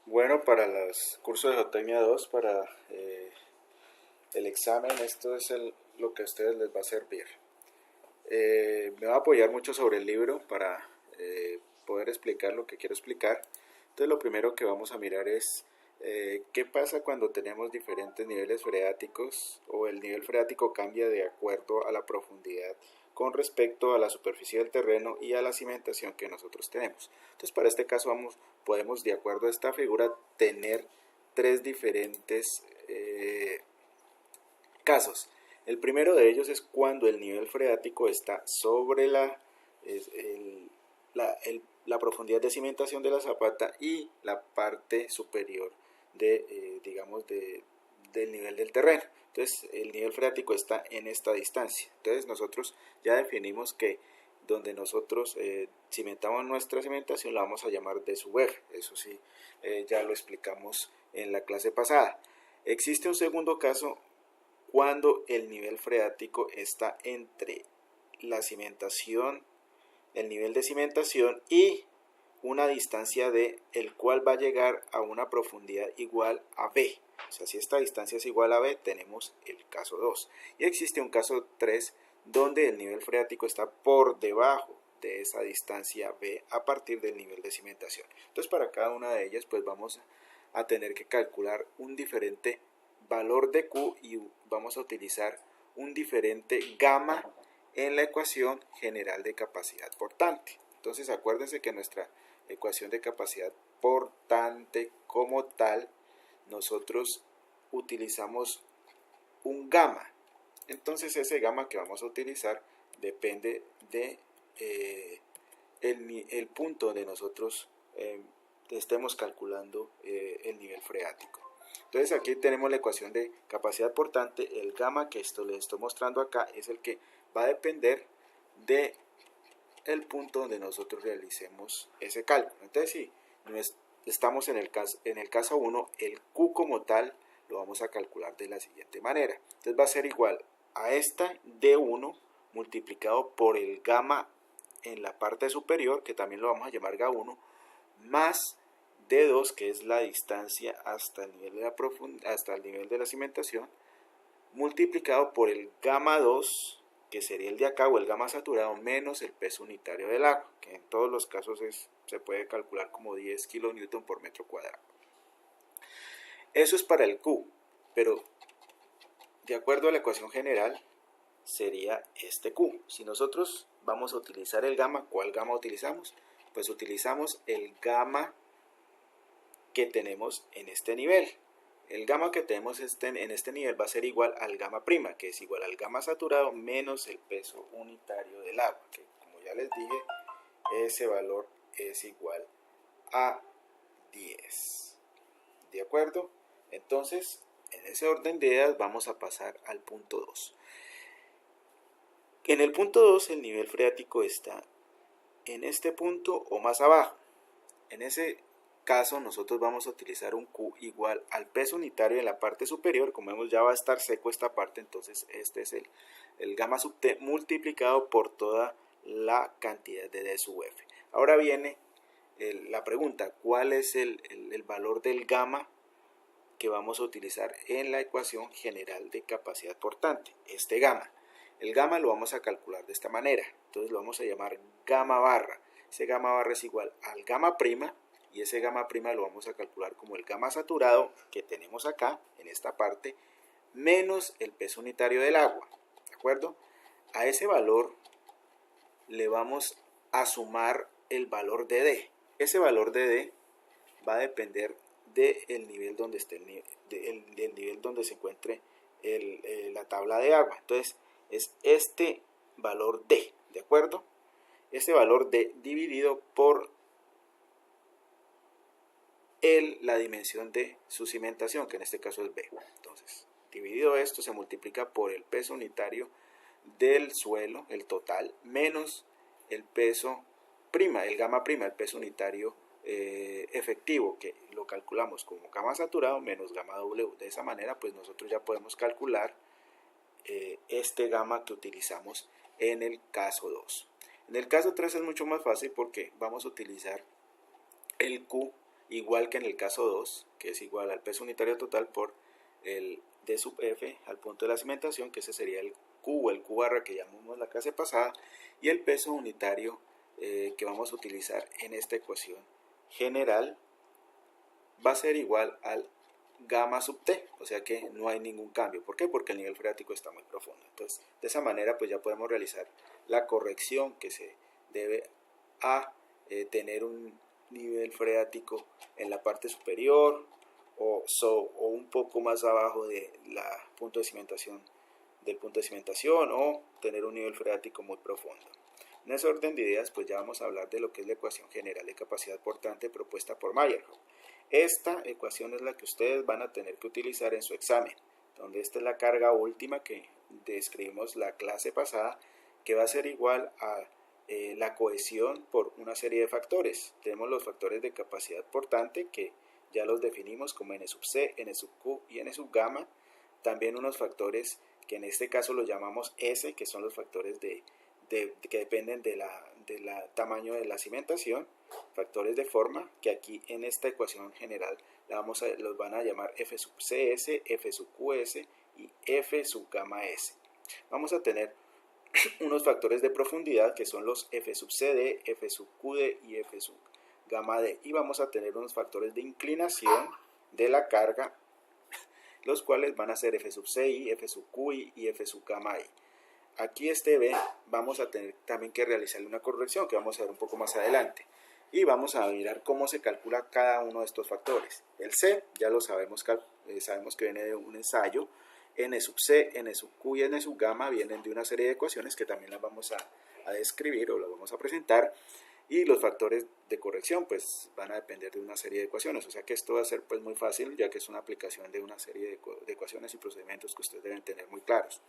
Bueno, para los cursos de Geotecnia 2, para el examen, esto es lo que a ustedes les va a servir. Me va a apoyar mucho sobre el libro para poder explicar lo que quiero explicar. Entonces lo primero que vamos a mirar es qué pasa cuando tenemos diferentes niveles freáticos o el nivel freático cambia de acuerdo a la profundidad con respecto a la superficie del terreno y a la cimentación que nosotros tenemos. Entonces para este caso podemos, de acuerdo a esta figura, tener tres diferentes casos. El primero de ellos es cuando el nivel freático está sobre la profundidad de cimentación de la zapata y la parte superior del nivel del terreno. Entonces el nivel freático está en esta distancia. Entonces nosotros ya definimos que donde nosotros cimentamos nuestra cimentación la vamos a llamar de sub F. Eso sí, ya lo explicamos en la clase pasada. Existe un segundo caso cuando el nivel freático está entre la cimentación, el nivel de cimentación y una distancia D, el cual va a llegar a una profundidad igual a B. O sea, si esta distancia es igual a B, tenemos el caso 2. Y existe un caso 3, donde el nivel freático está por debajo de esa distancia B a partir del nivel de cimentación. Entonces, para cada una de ellas, pues vamos a tener que calcular un diferente valor de Q y vamos a utilizar un diferente gamma en la ecuación general de capacidad portante. Entonces acuérdense que nuestra ecuación de capacidad portante como tal, nosotros utilizamos un gamma. Entonces ese gamma que vamos a utilizar depende de el punto donde nosotros estemos calculando el nivel freático. Entonces aquí tenemos la ecuación de capacidad portante. El gamma que esto les estoy mostrando acá es el que va a depender de el punto donde nosotros realicemos ese cálculo. Entonces si estamos en el caso 1, el Q como tal lo vamos a calcular de la siguiente manera. Entonces va a ser igual a esta D1 multiplicado por el gamma en la parte superior, que también lo vamos a llamar Ga1, más D2, que es la distancia hasta el nivel de la cimentación, multiplicado por el gamma 2, que sería el de acá, o el gamma saturado, menos el peso unitario del agua, que en todos los casos se puede calcular como 10 kN por metro cuadrado. Eso es para el Q, pero de acuerdo a la ecuación general sería este Q. Si nosotros vamos a utilizar el gamma, ¿cuál gamma utilizamos? Pues utilizamos el gamma que tenemos en este nivel. El gamma que tenemos en este nivel va a ser igual al gamma prima, que es igual al gamma saturado menos el peso unitario del agua, que como ya les dije, ese valor es igual a 10. ¿De acuerdo? Entonces, en ese orden de ideas vamos a pasar al punto 2. En el punto 2 el nivel freático está en este punto o más abajo. En ese caso nosotros vamos a utilizar un Q igual al peso unitario en la parte superior. Como vemos, ya va a estar seco esta parte, entonces este es el gamma sub T multiplicado por toda la cantidad de D sub F. Ahora viene la pregunta, ¿cuál es el valor del gamma que vamos a utilizar en la ecuación general de capacidad portante? Este gamma. El gamma lo vamos a calcular de esta manera, entonces lo vamos a llamar gamma barra. Ese gamma barra es igual al gamma prima, y ese gamma prima lo vamos a calcular como el gamma saturado que tenemos acá, en esta parte, menos el peso unitario del agua, ¿de acuerdo? A ese valor le vamos a sumar el valor de D. Ese valor de D va a depender del nivel donde esté del nivel donde se encuentre la tabla de agua. Entonces es este valor D, ¿de acuerdo? Este valor D dividido por la dimensión de su cimentación, que en este caso es B. Entonces, dividido esto, se multiplica por el peso unitario del suelo, el total, menos el peso prima, el gamma prima, el peso unitario efectivo, que lo calculamos como gamma saturado menos gamma W. De esa manera, pues nosotros ya podemos calcular este gamma que utilizamos en el caso 2. En el caso 3 es mucho más fácil porque vamos a utilizar el Q igual que en el caso 2, que es igual al peso unitario total por el D sub F al punto de la cimentación, que ese sería el Q o el Q barra que llamamos la clase pasada, y el peso unitario que vamos a utilizar en esta ecuación general va a ser igual al gamma sub T, o sea que no hay ningún cambio. ¿Por qué? Porque el nivel freático está muy profundo. Entonces, de esa manera pues ya podemos realizar la corrección que se debe a tener un nivel freático en la parte superior o un poco más abajo de la punto de cimentación, o tener un nivel freático muy profundo. En ese orden de ideas pues ya vamos a hablar de lo que es la ecuación general de capacidad portante propuesta por Meyerhof. Esta ecuación es la que ustedes van a tener que utilizar en su examen, donde esta es la carga última que describimos la clase pasada, que va a ser igual a la cohesión por una serie de factores. Tenemos los factores de capacidad portante que ya los definimos como N sub C, N sub Q y N sub gamma. También unos factores que en este caso los llamamos S, que son los factores que dependen del tamaño de la cimentación, factores de forma, que aquí en esta ecuación general los van a llamar F sub CS, F sub QS y F sub gamma S. Vamos a tener unos factores de profundidad que son los F sub CD, F sub QD y F sub gamma D. Y vamos a tener unos factores de inclinación de la carga, los cuales van a ser F sub CI, F sub QI y F sub gamma I. Aquí B vamos a tener también que realizarle una corrección que vamos a ver un poco más adelante. Y vamos a mirar cómo se calcula cada uno de estos factores. El C ya lo sabemos, sabemos que viene de un ensayo. N sub C, N sub Q y N sub gamma vienen de una serie de ecuaciones que también las vamos a describir o las vamos a presentar. Y los factores de corrección pues van a depender de una serie de ecuaciones. O sea que esto va a ser pues muy fácil, ya que es una aplicación de una serie de ecuaciones y procedimientos que ustedes deben tener muy claros.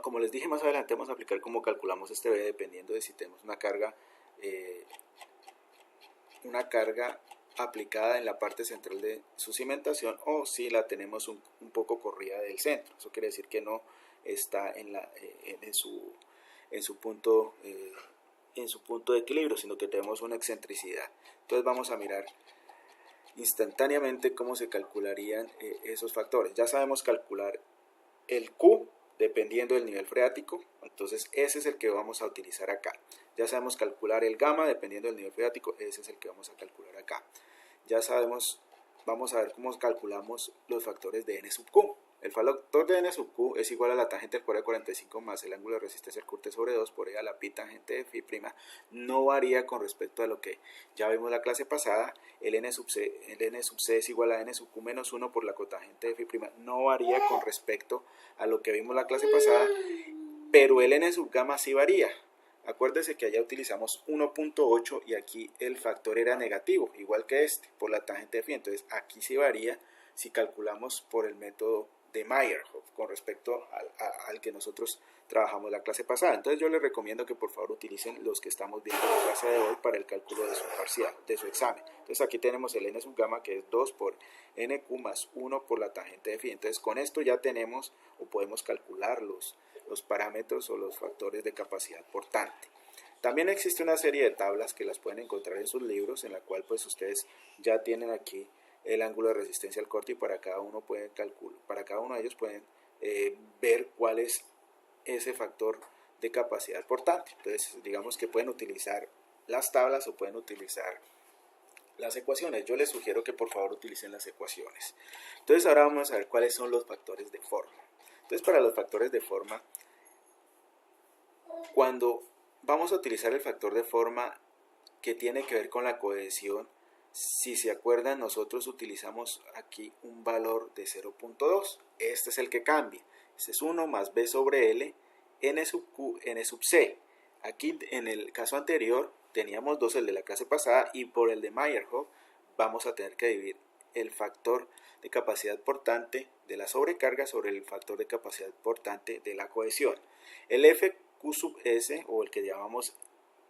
Como les dije, más adelante vamos a aplicar cómo calculamos B dependiendo de si tenemos una carga aplicada en la parte central de su cimentación o si la tenemos un poco corrida del centro. Eso quiere decir que no está en su punto de equilibrio, sino que tenemos una excentricidad. Entonces vamos a mirar instantáneamente cómo se calcularían esos factores. Ya sabemos calcular el Q dependiendo del nivel freático, entonces ese es el que vamos a utilizar acá. Ya sabemos calcular el gamma dependiendo del nivel freático, ese es el que vamos a calcular acá. Ya sabemos, vamos a ver cómo calculamos los factores de N sub Q. El factor de N sub Q es igual a la tangente del cuadrado de 45 más el ángulo de resistencia del curte sobre 2 por E a la pi tangente de phi prima. No varía con respecto a lo que ya vimos la clase pasada. El N sub C es igual a N sub Q menos 1 por la cotangente de phi prima. No varía con respecto a lo que vimos la clase pasada, pero el N sub gamma sí varía. Acuérdense que allá utilizamos 1.8 y aquí el factor era negativo, igual que por la tangente de phi. Entonces aquí sí varía si calculamos por el método de Meyerhof con respecto al que nosotros trabajamos la clase pasada. Entonces yo les recomiendo que por favor utilicen los que estamos viendo en la clase de hoy para el cálculo de su parcial, de su examen. Entonces aquí tenemos el N sub gamma, que es 2 por NQ más 1 por la tangente de phi. Entonces con esto ya tenemos o podemos calcular los parámetros o los factores de capacidad portante. También existe una serie de tablas que las pueden encontrar en sus libros, en la cual pues ustedes ya tienen aquí el ángulo de resistencia al corte y para cada uno de ellos pueden ver cuál es ese factor de capacidad portante. Entonces digamos que pueden utilizar las tablas o pueden utilizar las ecuaciones. Yo les sugiero que por favor utilicen las ecuaciones. Entonces ahora vamos a ver cuáles son los factores de forma. Entonces para los factores de forma, cuando vamos a utilizar el factor de forma que tiene que ver con la cohesión, si se acuerdan, nosotros utilizamos aquí un valor de 0.2. Este es el que cambia. Este es 1 más B sobre L, N sub Q, N sub C. Aquí en el caso anterior teníamos 2, el de la clase pasada, y por el de Meyerhof vamos a tener que dividir el factor de capacidad portante de la sobrecarga sobre el factor de capacidad portante de la cohesión. El FQ sub S, o el que llamamos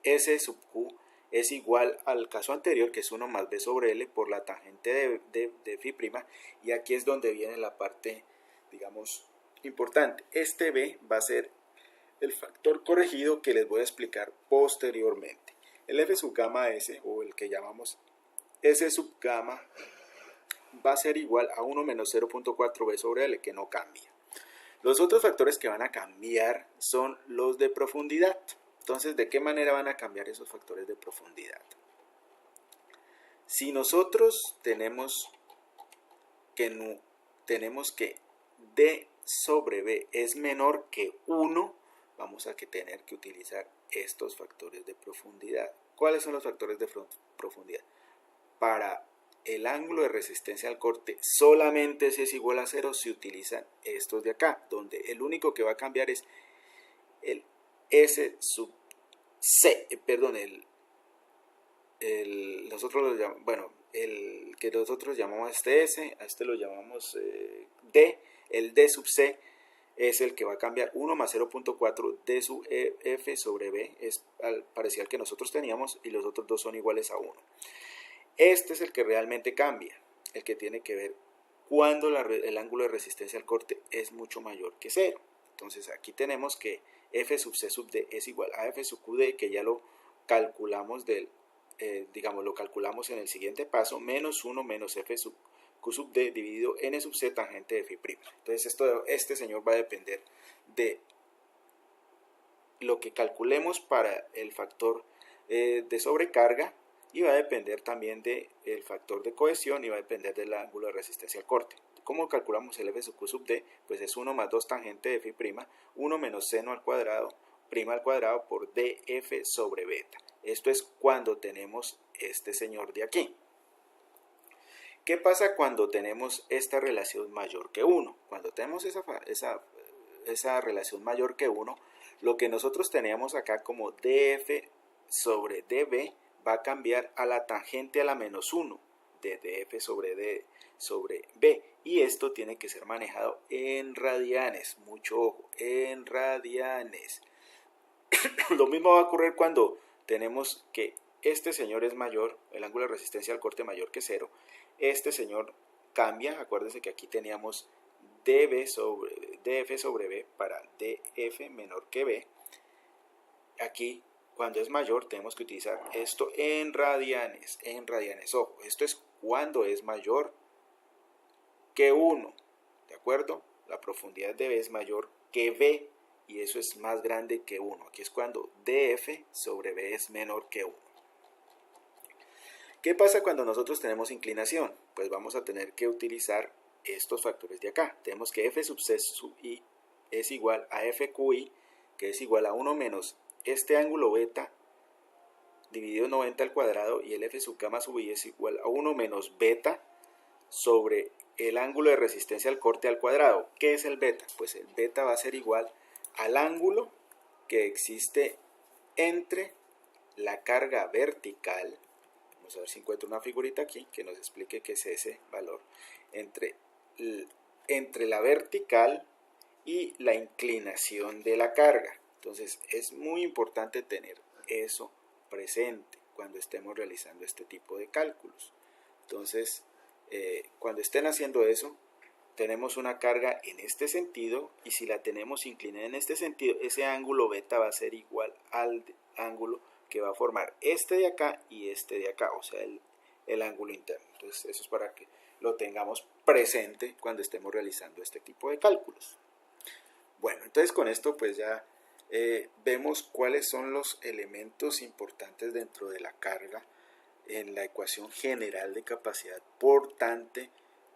S sub Q, es igual al caso anterior, que es 1 más B sobre L por la tangente de phi prima, y aquí es donde viene la parte, digamos, importante. Este B va a ser el factor corregido que les voy a explicar posteriormente. El F sub gamma S, o el que llamamos S sub gamma va a ser igual a 1 menos 0.4b sobre L, que no cambia. Los otros factores que van a cambiar son los de profundidad. Entonces, ¿de qué manera van a cambiar esos factores de profundidad? Si nosotros tenemos que D sobre B es menor que 1, vamos a tener que utilizar estos factores de profundidad. ¿Cuáles son los factores de profundidad? Para el ángulo de resistencia al corte solamente si es igual a 0 se utilizan estos de acá, donde el único que va a cambiar es el S sub C, nosotros lo llamamos, bueno, el que nosotros llamamos S, a este lo llamamos D, el D sub C es el que va a cambiar 1 más 0.4 D sub F sobre B, es parecido al que nosotros teníamos, y los otros dos son iguales a 1. Este es el que realmente cambia, el que tiene que ver cuando el ángulo de resistencia al corte es mucho mayor que 0. Entonces aquí tenemos que F sub C sub D es igual a F sub QD, que ya lo calculamos lo calculamos en el siguiente paso, menos 1 menos F sub Q sub D dividido N sub C tangente de Φ'. Entonces este señor va a depender de lo que calculemos para el factor de sobrecarga, y va a depender también del factor de cohesión, y va a depender del ángulo de resistencia al corte. ¿Cómo calculamos el F sub Q sub D? Pues es 1 más 2 tangente de Φ', 1 menos seno al cuadrado, prima al cuadrado por df sobre beta. Esto es cuando tenemos este señor de aquí. ¿Qué pasa cuando tenemos esta relación mayor que 1? Cuando tenemos esa relación mayor que 1, lo que nosotros teníamos acá como df sobre db va a cambiar a la tangente a la menos 1 de df sobre d sobre b, y esto tiene que ser manejado en radianes, mucho ojo, en radianes. Lo mismo va a ocurrir cuando tenemos que este señor es mayor, el ángulo de resistencia al corte mayor que 0, este señor cambia. Acuérdense que aquí teníamos df sobre b para df menor que b. Aquí, cuando es mayor, tenemos que utilizar esto en radianes, ojo, esto es cuando es mayor que 1, ¿de acuerdo? La profundidad de b es mayor que b, y eso es más grande que 1. Aquí es cuando df sobre b es menor que 1. ¿Qué pasa cuando nosotros tenemos inclinación? Pues vamos a tener que utilizar estos factores de acá. Tenemos que f sub c sub i es igual a fqi, que es igual a 1 menos este ángulo beta dividido 90 al cuadrado, y el f sub gamma sub i es igual a 1 menos beta sobre el ángulo de resistencia al corte al cuadrado. ¿Qué es el beta? Pues el beta va a ser igual al ángulo que existe entre la carga vertical. Vamos a ver si encuentro una figurita aquí que nos explique qué es ese valor. Entre la vertical y la inclinación de la carga. Entonces es muy importante tener eso presente cuando estemos realizando este tipo de cálculos. Entonces, cuando estén haciendo eso, tenemos una carga en este sentido, y si la tenemos inclinada en este sentido, ese ángulo beta va a ser igual al ángulo que va a formar este de acá y este de acá, o sea, el ángulo interno. Entonces eso es para que lo tengamos presente cuando estemos realizando este tipo de cálculos. Bueno, entonces con esto pues ya vemos cuáles son los elementos importantes dentro de la carga en la ecuación general de capacidad portante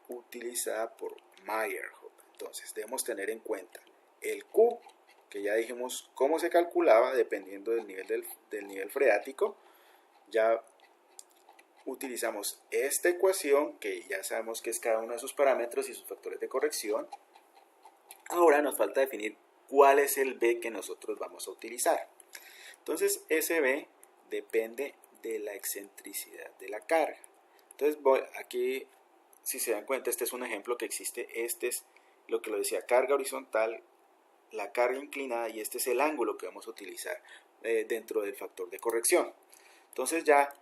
utilizada por Meyerhof. Entonces debemos tener en cuenta el Q, que ya dijimos cómo se calculaba dependiendo del nivel freático. Ya utilizamos esta ecuación, que ya sabemos que es cada uno de sus parámetros y sus factores de corrección. Ahora nos falta definir cuál es el B que nosotros vamos a utilizar. Entonces ese B depende de la excentricidad de la carga. Entonces aquí, si se dan cuenta, este es un ejemplo que existe. Este es lo que lo decía, carga horizontal, la carga inclinada, y este es el ángulo que vamos a utilizar dentro del factor de corrección. Entonces ya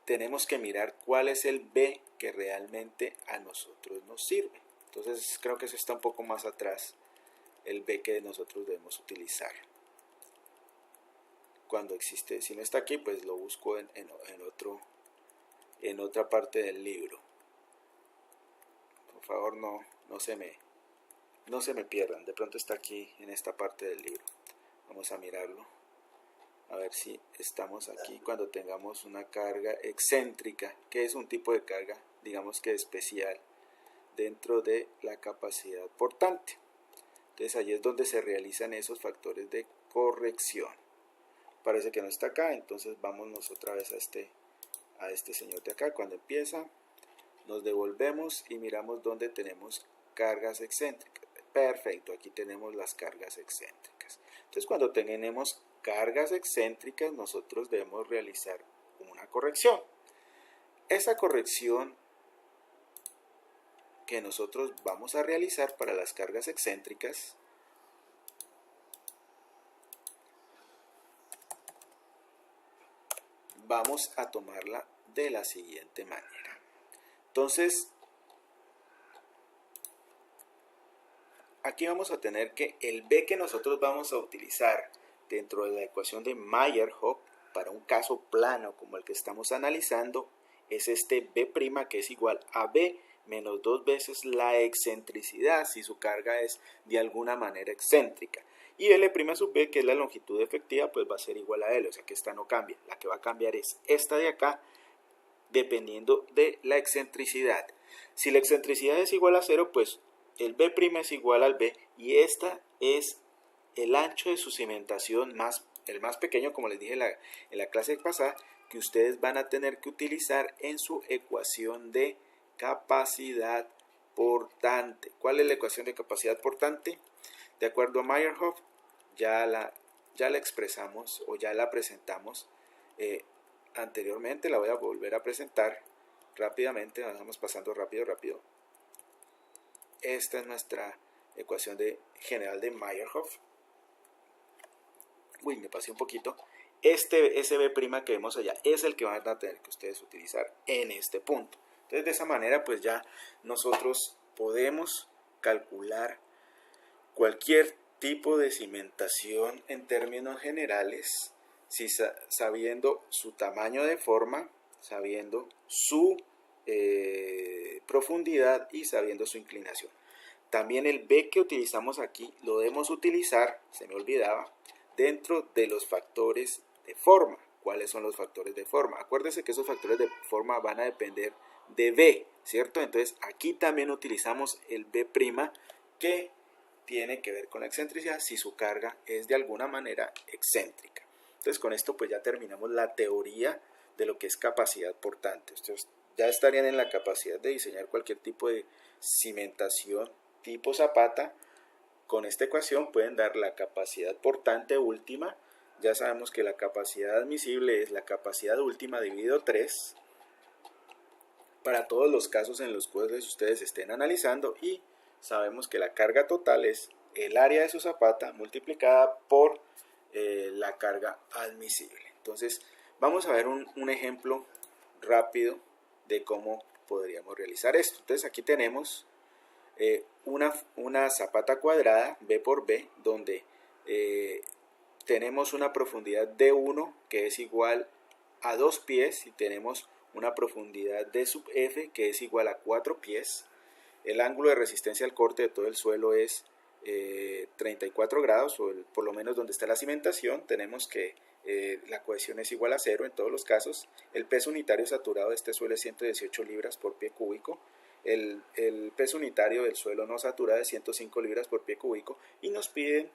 tenemos que mirar cuál es el B que realmente a nosotros nos sirve. Entonces creo que eso está un poco más atrás, el B que nosotros debemos utilizar. Cuando existe, si no está aquí, pues lo busco en en otra parte del libro. Por favor, no se me pierdan. De pronto está aquí en esta parte del libro. Vamos a mirarlo. A ver si estamos aquí cuando tengamos una carga excéntrica, que es un tipo de carga, digamos que especial, dentro de la capacidad portante. Entonces allí es donde se realizan esos factores de corrección. Parece que no está acá, entonces vámonos otra vez a este señor de acá. Cuando empieza, nos devolvemos y miramos donde tenemos cargas excéntricas. Perfecto, aquí tenemos las cargas excéntricas. Entonces cuando tenemos cargas excéntricas, nosotros debemos realizar una corrección. Esa corrección que nosotros vamos a realizar para las cargas excéntricas vamos a tomarla de la siguiente manera. Entonces, aquí vamos a tener que el B que nosotros vamos a utilizar dentro de la ecuación de Meyerhof para un caso plano como el que estamos analizando es este B' que es igual a B menos 2 veces la excentricidad si su carga es de alguna manera excéntrica. Y L' sub B, que es la longitud efectiva, pues va a ser igual a L, o sea que esta no cambia. La que va a cambiar es esta de acá, dependiendo de la excentricidad. Si la excentricidad es igual a 0, pues el B' es igual al B, y esta es el ancho de su cimentación el más pequeño, como les dije en la clase pasada, que ustedes van a tener que utilizar en su ecuación de capacidad portante. ¿Cuál es la ecuación de capacidad portante? De acuerdo a Meyerhof, ya la expresamos o ya la presentamos anteriormente. La voy a volver a presentar rápidamente. Vamos pasando rápido. Esta es nuestra ecuación general de Meyerhof. Uy, me pasé un poquito. Ese B' que vemos allá es el que van a tener que ustedes utilizar en este punto. Entonces, de esa manera, pues ya nosotros podemos calcular cualquier tipo de cimentación en términos generales, si sabiendo su tamaño de forma, sabiendo su profundidad y sabiendo su inclinación. También el B que utilizamos aquí lo debemos utilizar, se me olvidaba, dentro de los factores de forma. ¿Cuáles son los factores de forma? Acuérdense que esos factores de forma van a depender de B, ¿cierto? Entonces aquí también utilizamos el B' que tiene que ver con la excentricidad si su carga es de alguna manera excéntrica. Entonces con esto pues ya terminamos la teoría de lo que es capacidad portante. Ustedes ya estarían en la capacidad de diseñar cualquier tipo de cimentación tipo Zapata. Con esta ecuación pueden dar la capacidad portante última. Ya sabemos que la capacidad admisible es la capacidad última dividido 3 para todos los casos en los cuales ustedes estén analizando, y sabemos que la carga total es el área de su zapata multiplicada por la carga admisible. Entonces vamos a ver un ejemplo rápido de cómo podríamos realizar esto. Entonces aquí tenemos una zapata cuadrada B por B, donde tenemos una profundidad de 1 que es igual a 2 pies y tenemos una profundidad de sub F que es igual a 4 pies. El ángulo de resistencia al corte de todo el suelo es 34 grados, o por lo menos donde está la cimentación. Tenemos que la cohesión es igual a 0 en todos los casos. El peso unitario saturado de este suelo es 118 libras por pie cúbico. El peso unitario del suelo no saturado es 105 libras por pie cúbico, y nos piden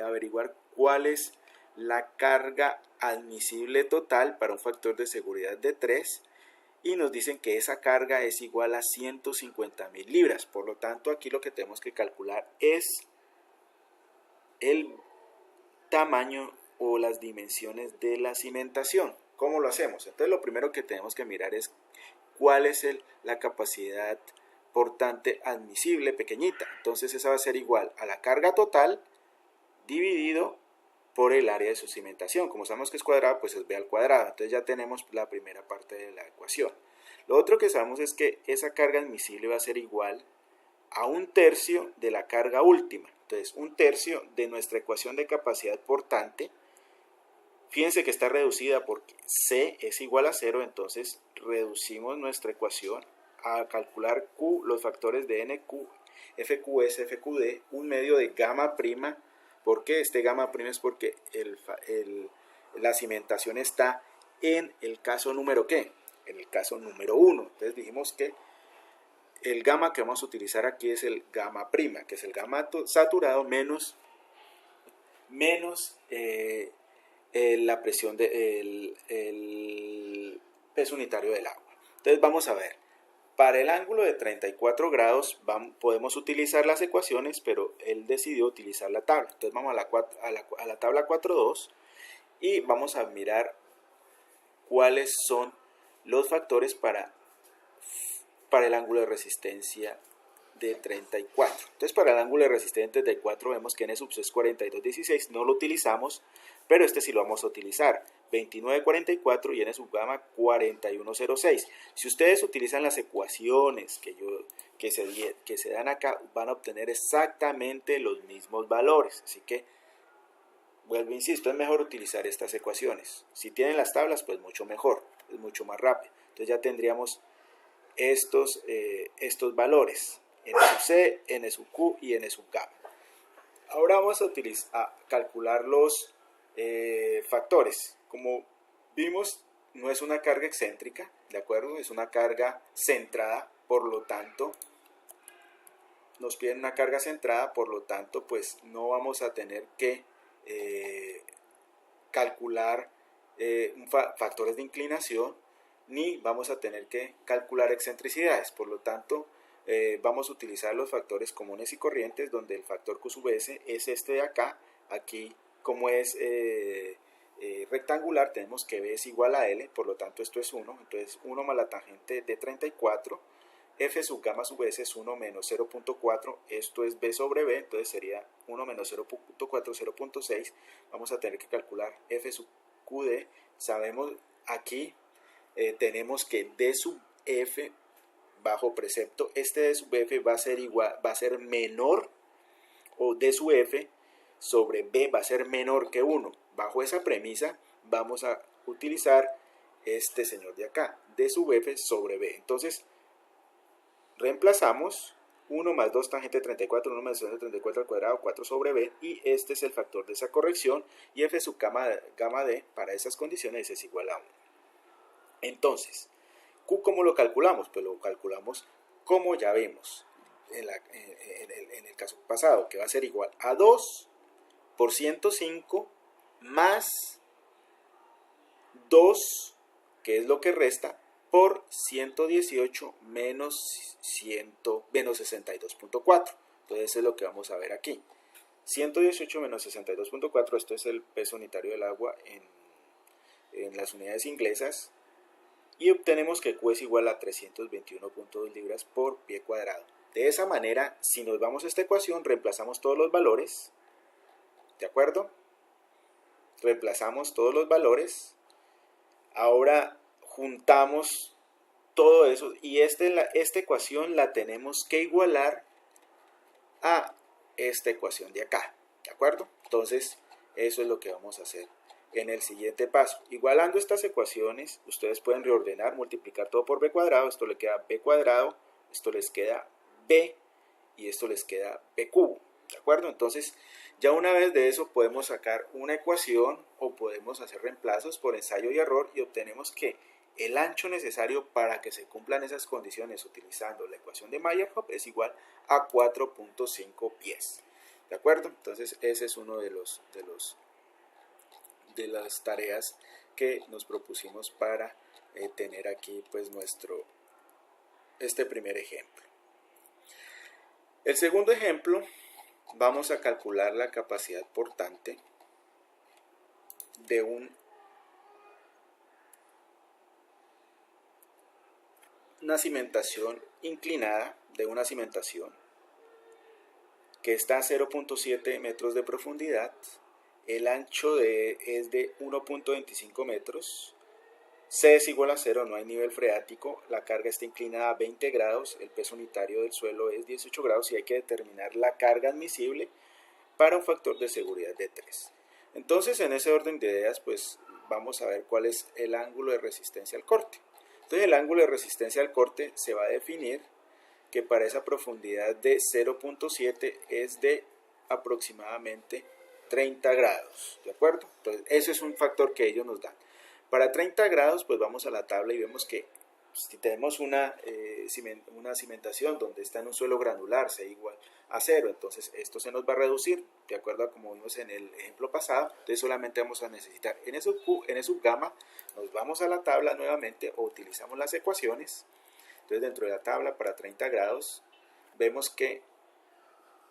averiguar cuál es la carga admisible total para un factor de seguridad de 3, y nos dicen que esa carga es igual a 150.000 libras. Por lo tanto, aquí lo que tenemos que calcular es el tamaño o las dimensiones de la cimentación. ¿Cómo lo hacemos? Entonces lo primero que tenemos que mirar es cuál es la capacidad portante admisible pequeñita. Entonces esa va a ser igual a la carga total dividido por el área de su cimentación. Como sabemos que es cuadrada, pues es B al cuadrado. Entonces ya tenemos la primera parte de la ecuación. Lo otro que sabemos es que esa carga admisible va a ser igual a 1/3 de la carga última. Entonces 1/3 de nuestra ecuación de capacidad portante Fíjense que está reducida porque C es igual a 0, entonces reducimos nuestra ecuación a calcular Q, los factores de NQ, FQS, FQD, un medio de gamma prima. ¿Por qué? Este gamma prima es porque la cimentación está en el caso número ¿qué? En el caso número 1. Entonces dijimos que el gamma que vamos a utilizar aquí es el gamma prima, que es el gamma saturado menos la presión el peso unitario del agua. Entonces vamos a ver, para el ángulo de 34 grados podemos utilizar las ecuaciones, pero él decidió utilizar la tabla. Entonces vamos a la tabla 4.2 y vamos a mirar cuáles son los factores para el ángulo de resistencia de 34. Entonces para el ángulo de resistencia de 34 vemos que N sub C es 42.16, no lo utilizamos, pero este sí lo vamos a utilizar, 29.44 y N sub gamma 41.06. Si ustedes utilizan las ecuaciones que se dan acá, van a obtener exactamente los mismos valores, así que vuelvo, insisto, es mejor utilizar estas ecuaciones. Si tienen las tablas, pues mucho mejor, es mucho más rápido. Entonces ya tendríamos estos valores, N sub C, N sub Q y N sub gamma. Ahora vamos a calcular los factores. Como vimos, no es una carga excéntrica, ¿de acuerdo? Es una carga centrada, por lo tanto, nos piden una carga centrada, por lo tanto, pues no vamos a tener que calcular factores de inclinación, ni vamos a tener que calcular excentricidades. Por lo tanto, vamos a utilizar los factores comunes y corrientes, donde el factor Q sub S es este de acá. Aquí, como es rectangular, tenemos que B es igual a L, por lo tanto esto es 1, entonces 1 más la tangente de 34, F sub gamma sub S es 1 menos 0.4, esto es B sobre B, entonces sería 1 menos 0.4, 0.6, vamos a tener que calcular F sub QD, sabemos aquí, tenemos que D sub F bajo precepto, este D sub F va a ser menor, o D sub F sobre B va a ser menor que 1. Bajo esa premisa vamos a utilizar este señor de acá, D sub F sobre B. Entonces reemplazamos 1 más 2 tangente de 34, 1 más 2 de 34 al cuadrado, 4 sobre B, y este es el factor de esa corrección, y F sub gamma D para esas condiciones es igual a 1. Entonces, Q, ¿cómo lo calculamos? Pues lo calculamos como ya vimos en el caso pasado, que va a ser igual a 2 por 105 más 2, que es lo que resta, por 118 menos 62.4. Entonces eso es lo que vamos a ver aquí. 118 menos 62.4, esto es el peso unitario del agua en las unidades inglesas, y obtenemos que Q es igual a 321.2 libras por pie cuadrado. De esa manera, si nos vamos a esta ecuación, reemplazamos todos los valores, ¿de acuerdo? Reemplazamos todos los valores. Ahora juntamos todo eso y esta ecuación la tenemos que igualar a esta ecuación de acá, ¿de acuerdo? Entonces, eso es lo que vamos a hacer en el siguiente paso. Igualando estas ecuaciones, ustedes pueden reordenar, multiplicar todo por b cuadrado, esto le queda b cuadrado, esto les queda b y esto les queda b cubo, ¿de acuerdo? Entonces, ya una vez de eso podemos sacar una ecuación o podemos hacer reemplazos por ensayo y error y obtenemos que el ancho necesario para que se cumplan esas condiciones utilizando la ecuación de Meyerhof es igual a 4.5 pies, ¿de acuerdo? Entonces, ese es uno de las tareas que nos propusimos para tener aquí pues este primer ejemplo. El segundo ejemplo, vamos a calcular la capacidad portante de una cimentación inclinada, de una cimentación que está a 0.7 metros de profundidad. El ancho es de 1.25 metros, C es igual a 0, no hay nivel freático, la carga está inclinada a 20 grados, el peso unitario del suelo es 18 grados y hay que determinar la carga admisible para un factor de seguridad de 3. Entonces, en ese orden de ideas, pues vamos a ver cuál es el ángulo de resistencia al corte. Entonces, el ángulo de resistencia al corte se va a definir que para esa profundidad de 0.7 es de aproximadamente 30 grados, ¿de acuerdo? Entonces, eso es un factor que ellos nos dan. Para 30 grados, pues vamos a la tabla y vemos que si tenemos una cimentación donde está en un suelo granular, sea igual a 0, entonces esto se nos va a reducir, de acuerdo a como vimos en el ejemplo pasado. Entonces solamente vamos a necesitar N sub Q, N sub gamma, nos vamos a la tabla nuevamente o utilizamos las ecuaciones. Entonces dentro de la tabla para 30 grados vemos que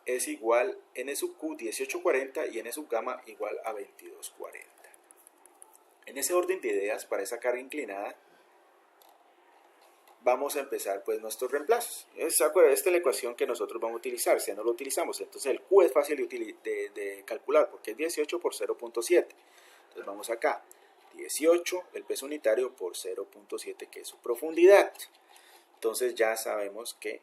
es igual N sub Q 1840 y N sub gamma igual a 2240. En ese orden de ideas, para esa carga inclinada, vamos a empezar pues nuestros reemplazos. Esta es la ecuación que nosotros vamos a utilizar. Si no lo utilizamos, entonces el Q es fácil de calcular porque es 18 por 0.7. Entonces vamos acá, 18 el peso unitario por 0.7 que es su profundidad. Entonces ya sabemos que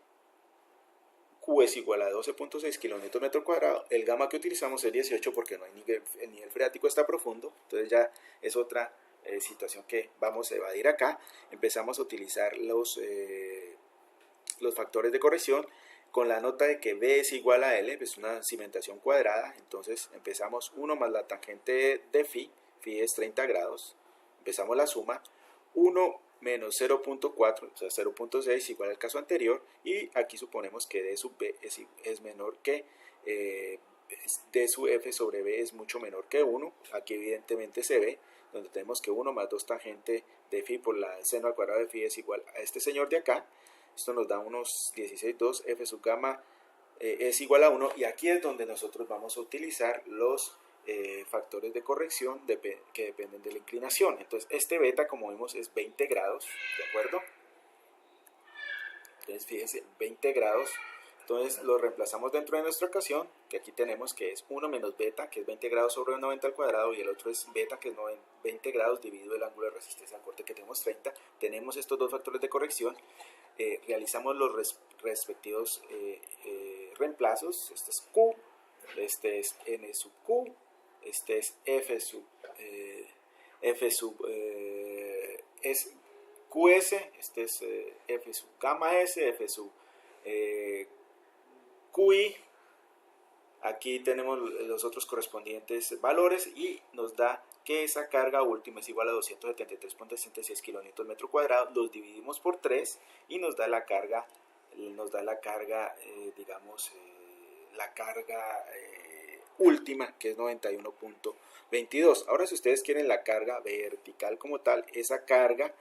Q es igual a 12.6 kilómetros metro cuadrado. El gamma que utilizamos es 18 porque no hay el nivel freático está profundo. Entonces ya es otra situación que vamos a evadir acá. Empezamos a utilizar los factores de corrección con la nota de que B es igual a L, es una cimentación cuadrada. Entonces empezamos 1 más la tangente de phi es 30 grados. Empezamos la suma, 1 menos 0.4, o sea 0.6 igual al caso anterior, y aquí suponemos que D sub B es menor que D sub F sobre B es mucho menor que 1, aquí evidentemente se ve, donde tenemos que 1 más 2 tangente de phi por el seno al cuadrado de phi es igual a este señor de acá. Esto nos da unos 16,2, F sub gamma es igual a 1, y aquí es donde nosotros vamos a utilizar los factores de corrección que dependen de la inclinación. Entonces este beta, como vimos, es 20 grados, ¿de acuerdo? Entonces fíjense, 20 grados. Entonces lo reemplazamos dentro de nuestra ecuación, que aquí tenemos que es 1 menos beta, que es 20 grados sobre 90 al cuadrado, y el otro es beta, que es 20 grados dividido el ángulo de resistencia al corte, que tenemos 30. Tenemos estos dos factores de corrección. Realizamos los respectivos reemplazos. Este es Q, este es N sub Q, este es F sub es QS, este es F sub gamma S, F sub QI. Aquí tenemos los otros correspondientes valores y nos da que esa carga última es igual a 273.66 kilómetros metro cuadrado. Los dividimos por 3 y nos da la carga, digamos, la carga última, que es 91.22. Ahora, si ustedes quieren la carga vertical como tal, esa carga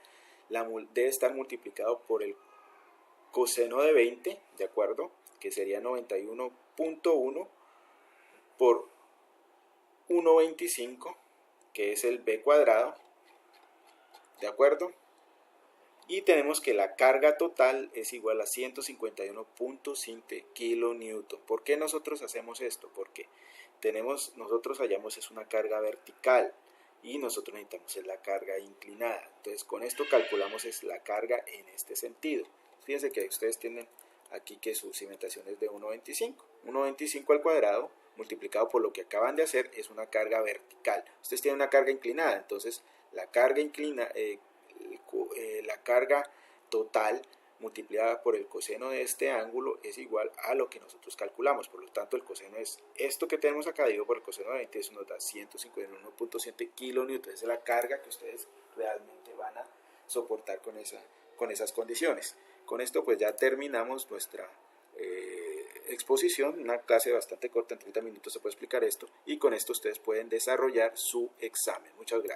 debe estar multiplicado por el coseno de 20, ¿de acuerdo? Que sería 91.1 por 1.25, que es el B cuadrado, ¿de acuerdo? Y tenemos que la carga total es igual a 151.5 kilonewton. ¿Por qué nosotros hacemos esto? Porque nosotros hallamos es una carga vertical y nosotros necesitamos es la carga inclinada. Entonces con esto calculamos es la carga en este sentido. Fíjense que ustedes tienen aquí que su cimentación es de 1.25. 1.25 al cuadrado multiplicado por lo que acaban de hacer es una carga vertical. Ustedes tienen una carga inclinada, entonces la carga la carga total multiplicada por el coseno de este ángulo es igual a lo que nosotros calculamos. Por lo tanto, el coseno es esto que tenemos acá dividido por el coseno de 20, eso nos da 151.7 kilonewtons. Esa es la carga que ustedes realmente van a soportar con esas condiciones. Con esto pues ya terminamos nuestra exposición, una clase bastante corta, en 30 minutos se puede explicar esto, y con esto ustedes pueden desarrollar su examen. Muchas gracias.